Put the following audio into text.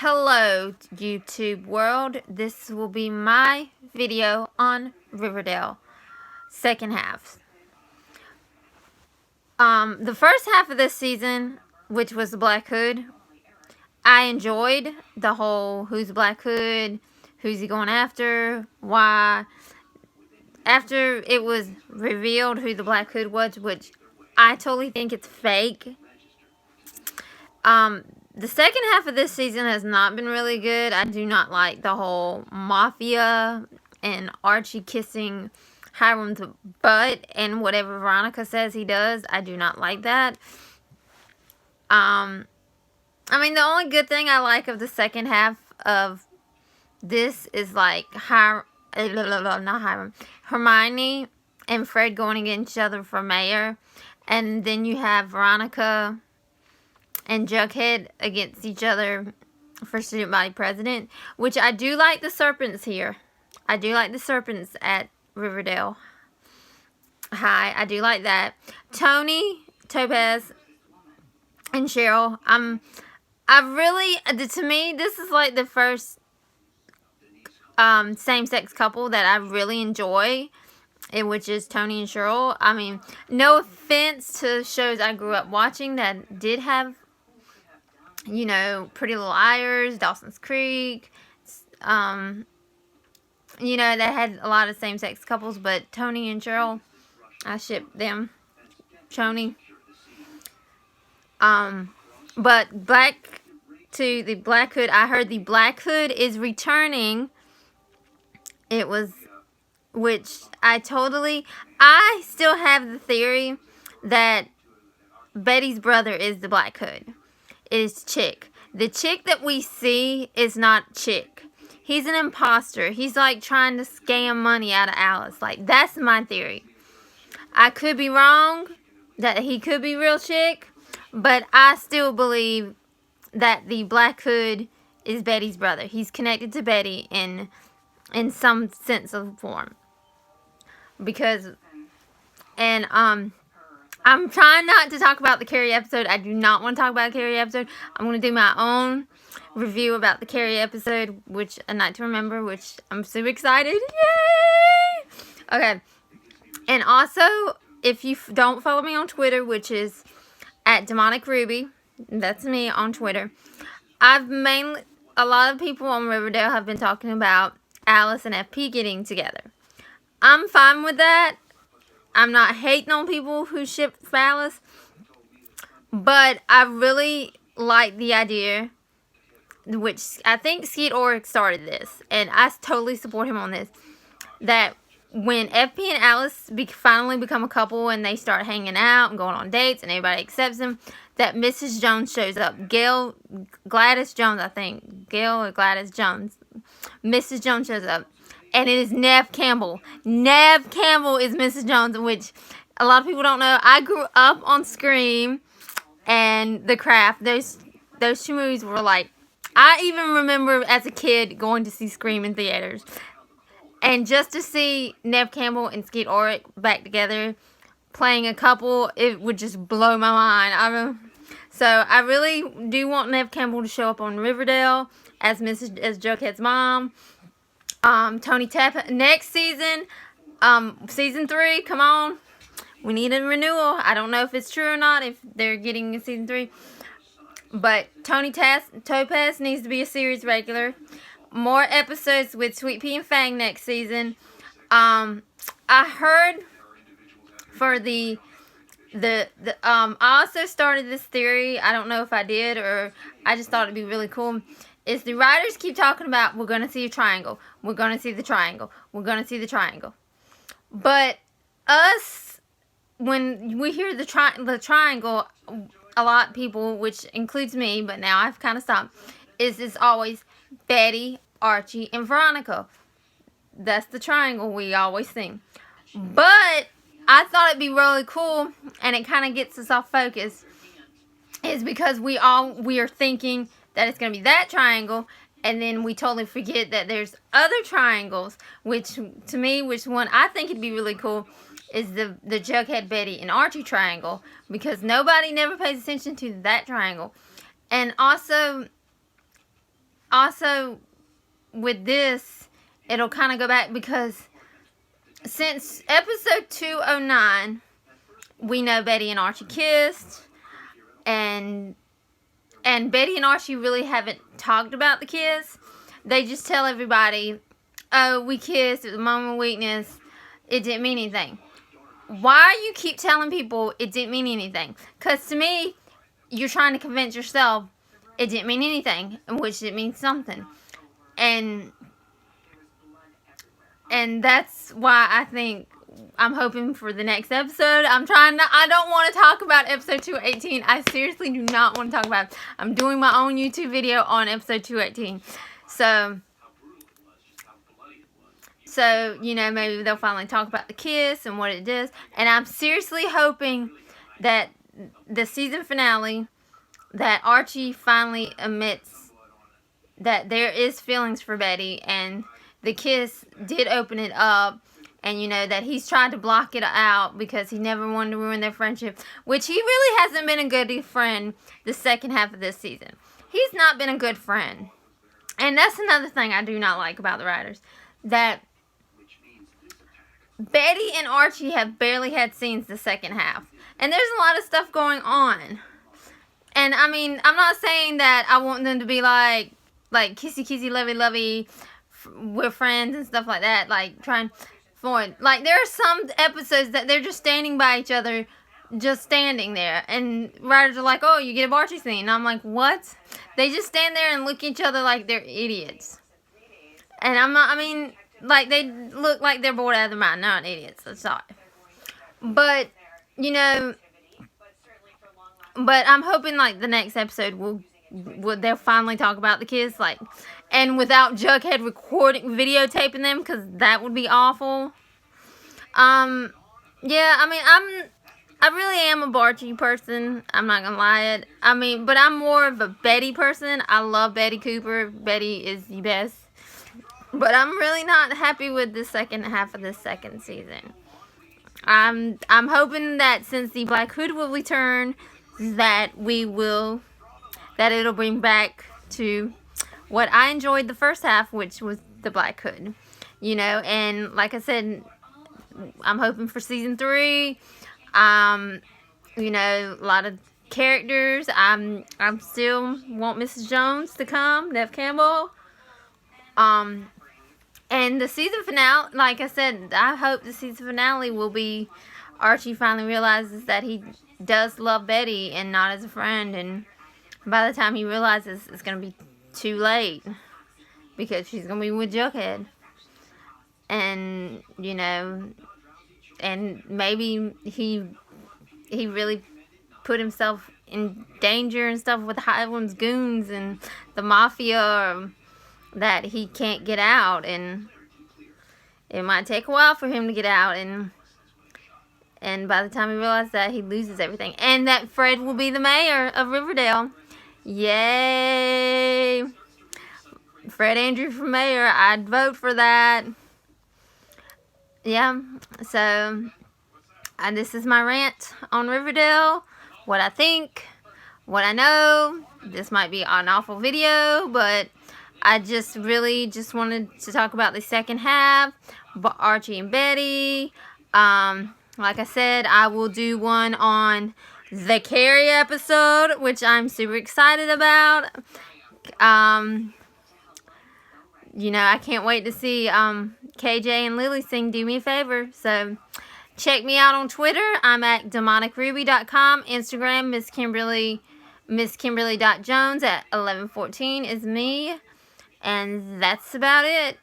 Hello, YouTube world. This will be my video on Riverdale, second half. The first half of this season, which was the Black Hood, I enjoyed the whole who's the Black Hood, who's he going after, why. After it was revealed who the Black Hood was, which I totally think it's fake. The second half of this season has not been really good. I do not like the whole mafia and Archie kissing Hiram's butt and whatever Veronica says he does. I do not like that. I mean, the only good thing I like of the second half of this is like Hermione and Fred going against each other for mayor. And then you have Veronica and Jughead against each other for student body president, which I do like the serpents here. I do like the serpents at Riverdale High. I do like that. Tony, Topaz, and Cheryl. To me, this is like the first same-sex couple that I really enjoy, which is Tony and Cheryl. I mean, no offense to shows I grew up watching that did have, you know, Pretty Little Liars, Dawson's Creek, that had a lot of same-sex couples, but Tony and Cheryl, I ship them. Choni. But back to the Black Hood, I heard the Black Hood is returning. Which I still have the theory that Betty's brother is the Black Hood. It is Chick. The Chick that we see is not Chick. He's an imposter. He's like trying to scam money out of Alice. Like, that's my theory. I could be wrong, that he could be real Chick, but I still believe that the Black Hood is Betty's brother. He's connected to Betty in some sense of form. I'm trying not to talk about the Carrie episode. I do not want to talk about the Carrie episode. I'm going to do my own review about the Carrie episode, which A Night to Remember, which I'm super excited. Yay! Okay. And also, if you don't follow me on Twitter, which is at Demonic Ruby, that's me on Twitter. A lot of people on Riverdale have been talking about Alice and FP getting together. I'm fine with that. I'm not hating on people who ship Alice, but I really like the idea, which I think Skeet Ulrich started this, and I totally support him on this, that when FP and Alice finally become a couple and they start hanging out and going on dates and everybody accepts them, that Mrs. Jones shows up. Gladys Jones, I think. Gail or Gladys Jones. Mrs. Jones shows up. And it is Neve Campbell. Neve Campbell is Mrs. Jones, which a lot of people don't know. I grew up on Scream and The Craft. Those two movies were like, I even remember as a kid going to see Scream in theaters. And just to see Neve Campbell and Skeet Ulrich back together, playing a couple, it would just blow my mind. So I really do want Neve Campbell to show up on Riverdale as Jughead's mom. Tony Tap next season, season 3, come on. We need a renewal. I don't know if it's true or not, if they're getting a season 3. But Tony Topaz needs to be a series regular. More episodes with Sweet Pea and Fang next season. I heard for I also started this theory. I don't know if I did or I just thought it'd be really cool. Is the writers keep talking about, we're going to see a triangle. We're going to see the triangle. We're going to see the triangle. But us, when we hear the triangle, a lot of people, which includes me, but now I've kind of stopped, is always Betty, Archie, and Veronica. That's the triangle we always sing. But I thought it'd be really cool, and it kind of gets us off focus, is because we are thinking that it's going to be that triangle, and then we totally forget that there's other triangles, which one I think it'd be really cool is the Jughead, Betty, and Archie triangle, because nobody never pays attention to that triangle. And also, also with this, it'll kind of go back because since episode 209, we know Betty and Archie kissed, and Betty and Archie really haven't talked about the kiss. They just tell everybody, oh, we kissed, it was a moment of weakness, it didn't mean anything. Why you keep telling people it didn't mean anything? Because to me, you're trying to convince yourself it didn't mean anything, which it means something. And that's why I think I'm hoping for the next episode. I don't want to talk about episode 218. I seriously do not want to talk about it. I'm doing my own YouTube video on episode 218. So, you know, maybe they'll finally talk about the kiss and what it does. And I'm seriously hoping that the season finale, that Archie finally admits that there is feelings for Betty, and the kiss did open it up, and, you know, that he's tried to block it out because he never wanted to ruin their friendship, which he really hasn't been a good friend the second half of this season. He's not been a good friend. And that's another thing I do not like about the writers, that Betty and Archie have barely had scenes the second half. And there's a lot of stuff going on. And, I mean, I'm not saying that I want them to be like kissy kissy, lovey lovey, we're friends and stuff like that. Like, trying for it. Like, there are some episodes that they're just standing by each other, just standing there. And writers are like, oh, you get a Barchie scene. And I'm like, what? They just stand there and look at each other like they're idiots. And I'm not, I mean, like, they look like they're bored out of their mind. Not idiots, I'm sorry. But, you know, but I'm hoping, like, the next episode they'll finally talk about the kiss, like, and without Jughead videotaping them, because that would be awful. Yeah, I mean, I really am a Barchie person. I'm not gonna lie it. I mean, but I'm more of a Betty person. I love Betty Cooper. Betty is the best. But I'm really not happy with the second half of the second season. I'm hoping that since the Black Hood will return, that it'll bring back to what I enjoyed the first half, which was the Black Hood. You know, and like I said, I'm hoping for season 3. You know, a lot of characters. I'm still want Mrs. Jones to come, Nev Campbell. And the season finale, like I said, I hope the season finale will be Archie finally realizes that he does love Betty and not as a friend, and by the time he realizes, it's going to be too late because she's going to be with Jughead. And, you know, and maybe he really put himself in danger and stuff with Highland's goons and the mafia, that he can't get out, and it might take a while for him to get out, and by the time he realizes that, he loses everything. And that Fred will be the mayor of Riverdale. Yay! Fred Andrew for mayor. I'd vote for that. Yeah, so this is my rant on Riverdale. What I think, what I know. This might be an awful video, but I just really wanted to talk about the second half, Archie and Betty. Like I said, I will do one on the Carrie episode, which I'm super excited about. You know, I can't wait to see KJ and Lily sing Do Me a Favor. So check me out on Twitter. I'm at demonicruby.com. Instagram, Miss Kimberly.Jones at 1114 is me. And that's about it.